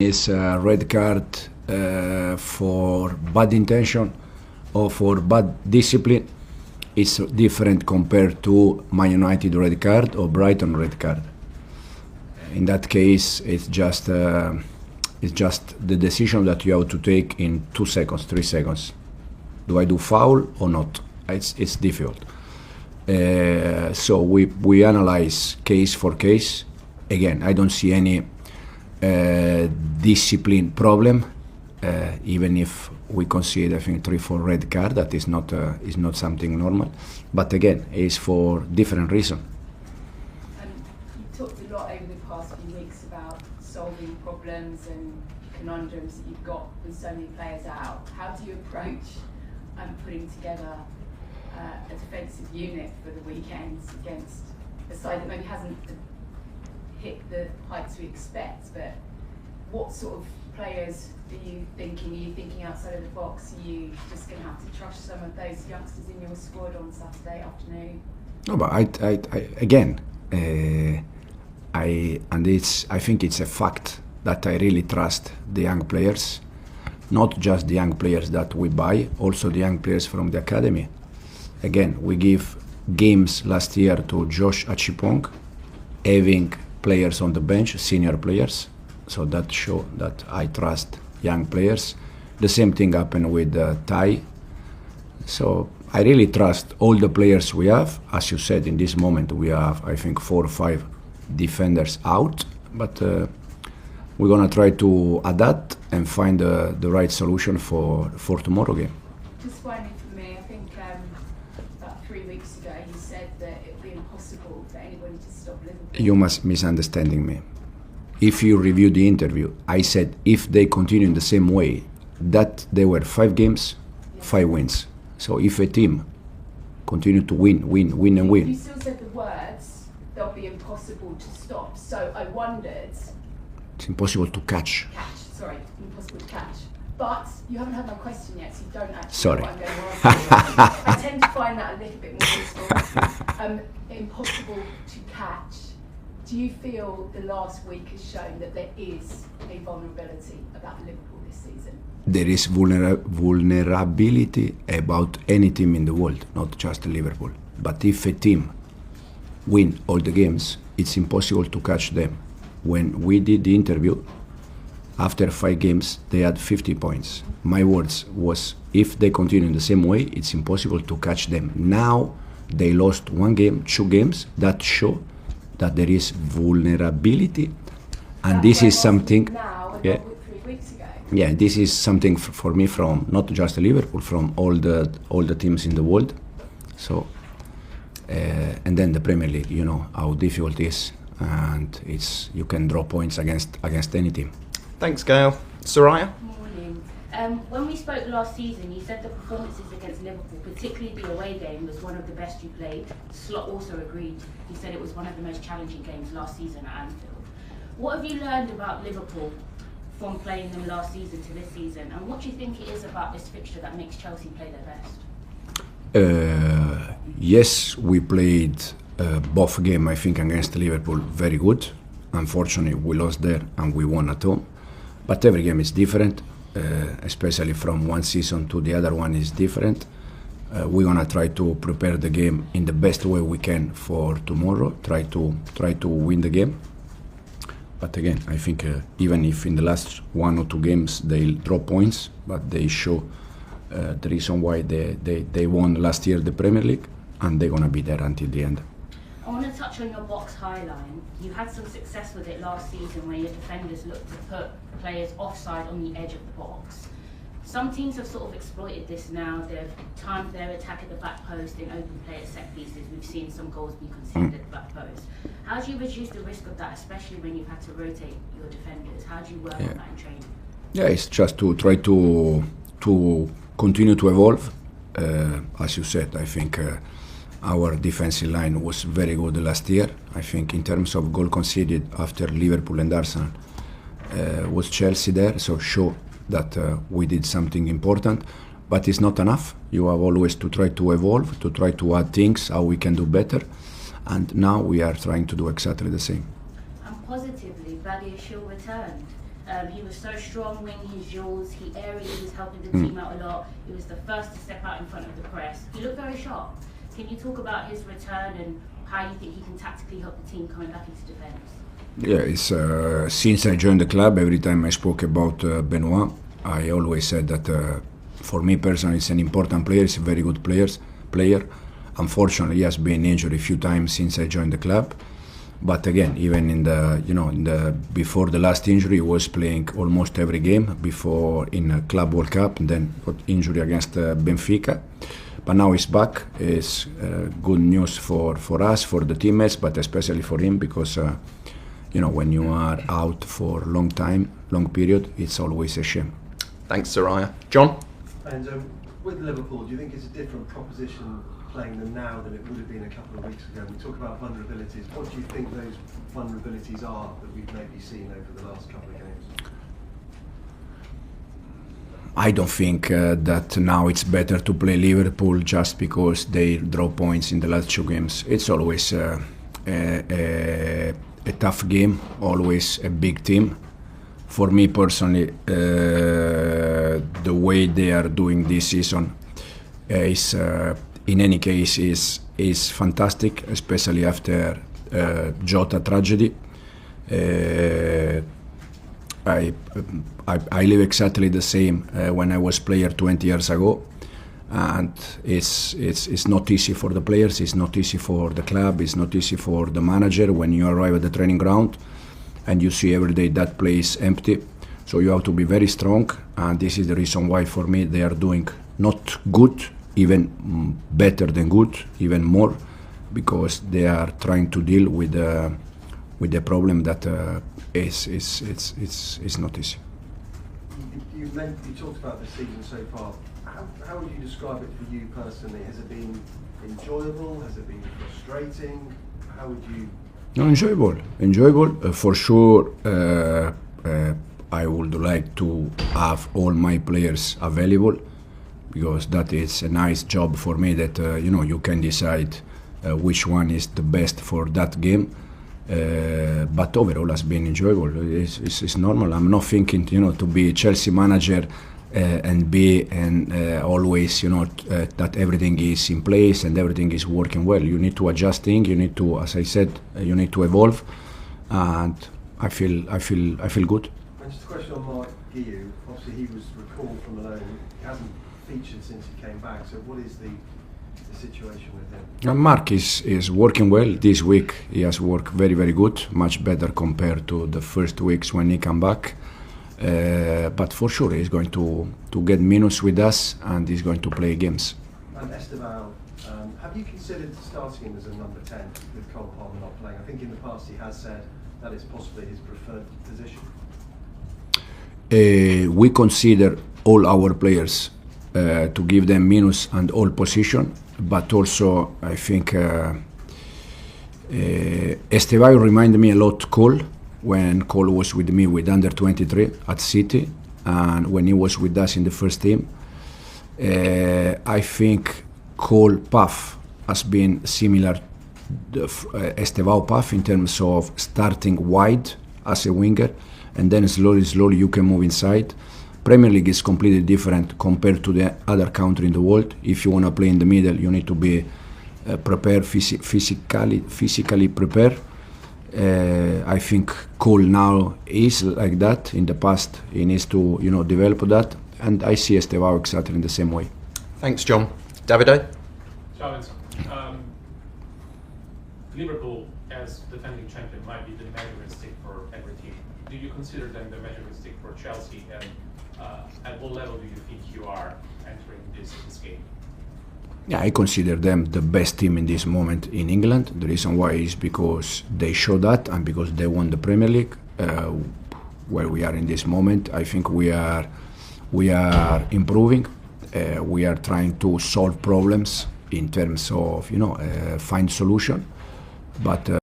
Is a red card for bad intention or for bad discipline. It's different compared to Man United red card or Brighton red card. In that case, it's just the decision that you have to take in 2 seconds, 3 seconds. Do I do foul or not? It's difficult. So we analyze case for case. Again, I don't see any discipline problem, even if we consider, I think, 3-4 red card. That is not something normal. But again, it's for different reason. You talked a lot over the past few weeks about solving problems and conundrums that you've got with so many players out. How do you approach putting together a defensive unit for the weekends against a side that maybe hasn't hit the heights we expect, but what sort of players are you thinking? Are you thinking outside of the box? Are you just going to have to trust some of those youngsters in your squad on Saturday afternoon? No, but I think it's a fact that I really trust the young players, not just the young players that we buy, also the young players from the academy. Again, we give games last year to Josh Achipong, having players on the bench, senior players, so that show that I trust young players. The same thing happened with Thai. So I really trust all the players we have. As you said, in this moment we have, I think, 4 or 5 defenders out, but we're gonna try to adapt and find the right solution for tomorrow game. Just finally for me, I think about 3 weeks ago you said that it would be impossible for anybody to stop Liverpool. You must misunderstanding me. If you review the interview, I said if they continue in the same way, that there were 5 games, 5 wins. So if a team continue to win and win. You still said the words, they'll be impossible to stop. So I wondered. It's impossible to catch. Impossible to catch. But you haven't had my question yet, so you don't actually Sorry. know what I'm going to ask you. I tend to find that a little bit more useful. Impossible to catch. Do you feel the last week has shown that there is a vulnerability about Liverpool this season? There is vulnerability about any team in the world, not just Liverpool. But if a team win all the games, it's impossible to catch them. When we did the interview, after 5 games, they had 50 points. My words was, if they continue in the same way, it's impossible to catch them. Now, they lost 1 game, 2 games, that show that there is vulnerability, and that this is something. Now, yeah, 3 weeks ago. Yeah, this is something for me from not just Liverpool, from all the teams in the world. So, and then the Premier League, you know how difficult it is, and you can draw points against any team. Thanks, Gail. Soraya? Morning. When we spoke last season, you said the performances against Liverpool, particularly the away game, was one of the best you played. Slot also agreed. He said it was one of the most challenging games last season at Anfield. What have you learned about Liverpool from playing them last season to this season, and what do you think it is about this fixture that makes Chelsea play their best? Yes, we played both games, I think, against Liverpool very good. Unfortunately, we lost there and we won at home. But every game is different, especially from one season to the other one is different. We're gonna try to prepare the game in the best way we can for tomorrow. Try to win the game. But again, I think even if in the last 1 or 2 games they drop points, but they show the reason why they won last year the Premier League, and they're gonna be there until the end. I want to touch on your box high line. You had some success with it last season where your defenders looked to put players offside on the edge of the box. Some teams have sort of exploited this now. They've timed their attack at the back post in open play at set pieces. We've seen some goals be conceded at the back post. How do you reduce the risk of that, especially when you've had to rotate your defenders? How do you work on that in training? Yeah, it's just to try to continue to evolve. As you said, I think our defensive line was very good last year. I think in terms of goal conceded after Liverpool and Arsenal was Chelsea there, so show that we did something important, but it's not enough. You have always to try to evolve, to try to add things, how we can do better, and now we are trying to do exactly the same. And positively, Badiashile returned. He was so strong winning his duels. He aerially was helping the team out a lot. He was the first to step out in front of the press. He looked very sharp. Can you talk about his return and how you think he can tactically help the team coming back into defence? Yeah, it's since I joined the club, every time I spoke about Benoit, I always said that for me personally, it's an important player. He's a very good player. Unfortunately, he has been injured a few times since I joined the club. But again, even in the before the last injury, he was playing almost every game before in a Club World Cup, and then got injury against Benfica. But now he's back. It's good news for us, for the teammates, but especially for him because when you are out for long period, it's always a shame. Thanks, Soraya. John? And with Liverpool, do you think it's a different proposition playing them now than it would have been a couple of weeks ago? We talk about vulnerabilities. What do you think those vulnerabilities are that we've maybe seen over the last couple of games? I don't think that now it's better to play Liverpool just because they draw points in the last 2 games. It's always a tough game, always a big team. For me personally, the way they are doing this season is, in any case, is fantastic, especially after Jota tragedy. I live exactly the same when I was player 20 years ago, and it's not easy for the players, it's not easy for the club, it's not easy for the manager when you arrive at the training ground and you see every day that place empty. So you have to be very strong, and this is the reason why for me they are doing not good, even better than good, even more, because they are trying to deal with the problem that is not easy. You talked about the season so far. How would you describe it for you personally? Has it been enjoyable? Has it been frustrating? How would you? No, enjoyable for sure. I would like to have all my players available, because that is a nice job for me that you can decide which one is the best for that game. But overall has been enjoyable. It's normal. I'm not thinking to be Chelsea manager and always that everything is in place and everything is working well. You need to adjust things. You need to, as I said, you need to evolve, and I feel good. And just a question on Mark Guiu. Obviously, he was recalled from loan. He hasn't featured since he came back. So what is the situation with him? Mark is working well. This week he has worked very, very good, much better compared to the first weeks when he came back. But for sure he's going to get minutes with us, and he's going to play games. And Esteban, have you considered starting him as a number 10 with Cole Palmer not playing? I think in the past he has said that is possibly his preferred position. We consider all our players to give them minutes and all position, but also I think Esteban reminded me a lot Cole when Cole was with me with under 23 at City, and when he was with us in the first team. I think Cole path has been similar to Esteban path in terms of starting wide as a winger, and then slowly you can move inside. Premier League is completely different compared to the other country in the world. If you want to play in the middle, you need to be prepared, physically prepared. I think Cole now is like that. In the past, he needs to develop that, and I see Esteban exactly in the same way. Thanks, John. Davide? Charles, Liverpool as defending champion might be the measuring stick for every team. Do you consider them the measuring stick for Chelsea, and at what level do you think you are entering this game? Yeah, I consider them the best team in this moment in England. The reason why is because they show that, and because they won the Premier League. Where we are in this moment, I think we are improving. We are trying to solve problems in terms of find solution, but